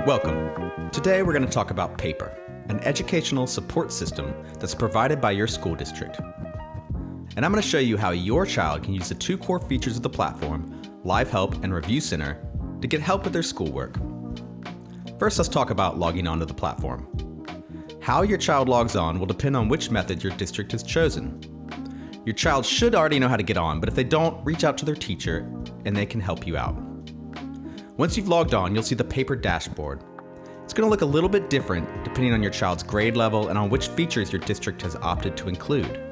Welcome. Today we're going to talk about Paper, an educational support system that's provided by your school district. And I'm going to show you how your child can use the two core features of the platform, Live Help and Review Center, to get help with their schoolwork. First, let's talk about logging onto the platform. How your child logs on will depend on which method your district has chosen. Your child should already know how to get on, but if they don't, reach out to their teacher and they can help you out. Once you've logged on, you'll see the Paper dashboard. It's going to look a little bit different depending on your child's grade level and on which features your district has opted to include.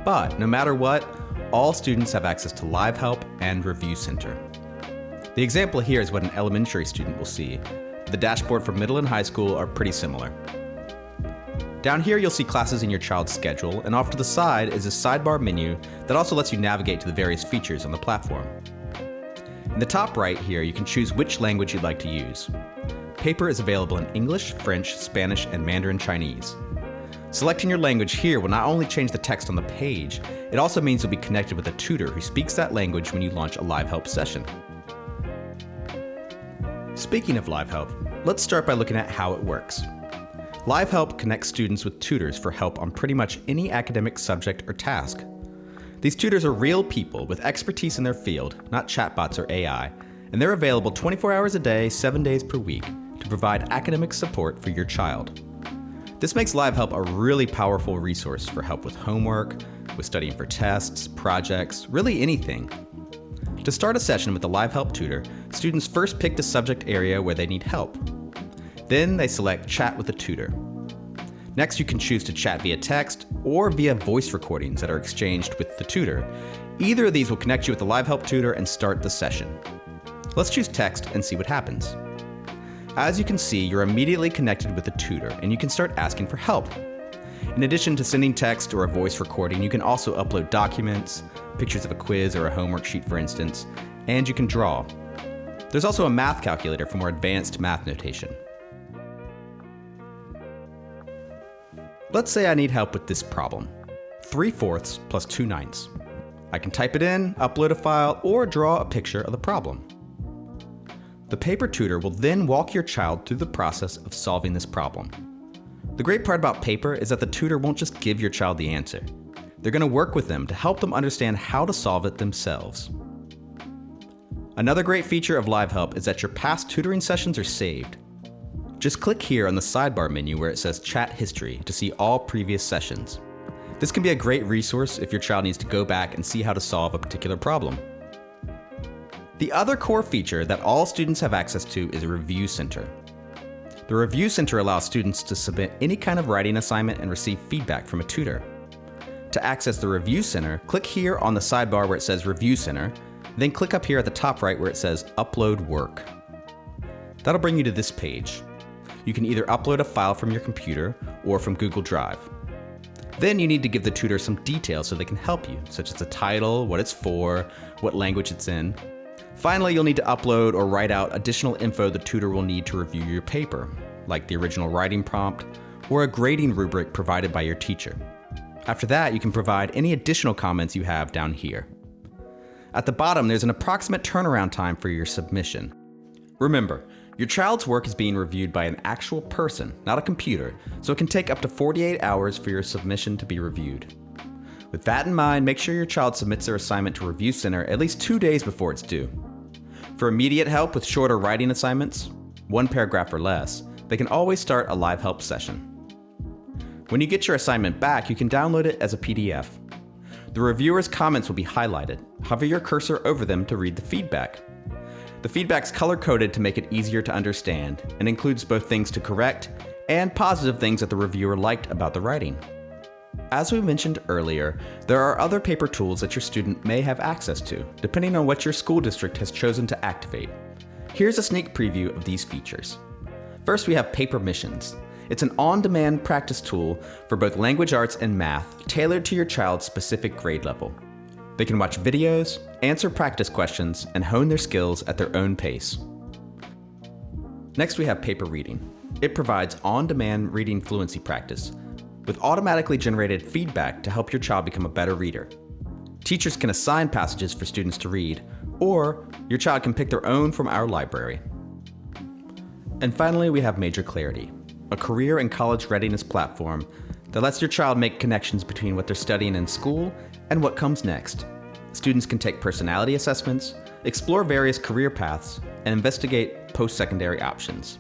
But no matter what, all students have access to Live Help and Review Center. The example here is what an elementary student will see. The dashboard for middle and high school are pretty similar. Down here, you'll see classes in your child's schedule, and off to the side is a sidebar menu that also lets you navigate to the various features on the platform. In the top right here, you can choose which language you'd like to use. Paper is available in English, French, Spanish, and Mandarin Chinese. Selecting your language here will not only change the text on the page, it also means you'll be connected with a tutor who speaks that language when you launch a Live Help session. Speaking of Live Help, let's start by looking at how it works. Live Help connects students with tutors for help on pretty much any academic subject or task. These tutors are real people with expertise in their field, not chatbots or AI, and they're available 24 hours a day, 7 days per week to provide academic support for your child. This makes Live Help a really powerful resource for help with homework, with studying for tests, projects, really anything. To start a session with a Live Help tutor, students first pick the subject area where they need help. Then they select Chat with a Tutor. Next, you can choose to chat via text or via voice recordings that are exchanged with the tutor. Either of these will connect you with the Live Help tutor and start the session. Let's choose text and see what happens. As you can see, you're immediately connected with the tutor and you can start asking for help. In addition to sending text or a voice recording, you can also upload documents, pictures of a quiz or a homework sheet for instance, and you can draw. There's also a math calculator for more advanced math notation. Let's say I need help with this problem, 3/4 plus 2/9. I can type it in, upload a file, or draw a picture of the problem. The Paper tutor will then walk your child through the process of solving this problem. The great part about Paper is that the tutor won't just give your child the answer. They're going to work with them to help them understand how to solve it themselves. Another great feature of Live Help is that your past tutoring sessions are saved. Just click here on the sidebar menu where it says Chat History to see all previous sessions. This can be a great resource if your child needs to go back and see how to solve a particular problem. The other core feature that all students have access to is a Review Center. The Review Center allows students to submit any kind of writing assignment and receive feedback from a tutor. To access the Review Center, click here on the sidebar where it says Review Center, then click up here at the top right where it says Upload Work. That'll bring you to this page. You can either upload a file from your computer or from Google Drive. Then you need to give the tutor some details so they can help you, such as the title, what it's for, what language it's in. Finally, you'll need to upload or write out additional info the tutor will need to review your paper, like the original writing prompt or a grading rubric provided by your teacher. After that, you can provide any additional comments you have down here. At the bottom, there's an approximate turnaround time for your submission. Remember, your child's work is being reviewed by an actual person, not a computer, so it can take up to 48 hours for your submission to be reviewed. With that in mind, make sure your child submits their assignment to Review Center at least 2 days before it's due. For immediate help with shorter writing assignments, 1 paragraph or less, they can always start a Live Help session. When you get your assignment back, you can download it as a PDF. The reviewer's comments will be highlighted. Hover your cursor over them to read the feedback. The feedback's color-coded to make it easier to understand and includes both things to correct and positive things that the reviewer liked about the writing. As we mentioned earlier, there are other Paper tools that your student may have access to, depending on what your school district has chosen to activate. Here's a sneak preview of these features. First, we have Paper Missions. It's an on-demand practice tool for both language arts and math, tailored to your child's specific grade level. They can watch videos, answer practice questions, and hone their skills at their own pace. Next, we have Paper Reading. It provides on-demand reading fluency practice with automatically generated feedback to help your child become a better reader. Teachers can assign passages for students to read, or your child can pick their own from our library. And finally, we have Major Clarity, a career and college readiness platform that lets your child make connections between what they're studying in school and what comes next. Students can take personality assessments, explore various career paths, and investigate post-secondary options.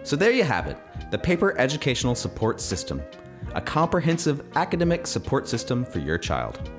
So there you have it, the Paper Educational Support System, a comprehensive academic support system for your child.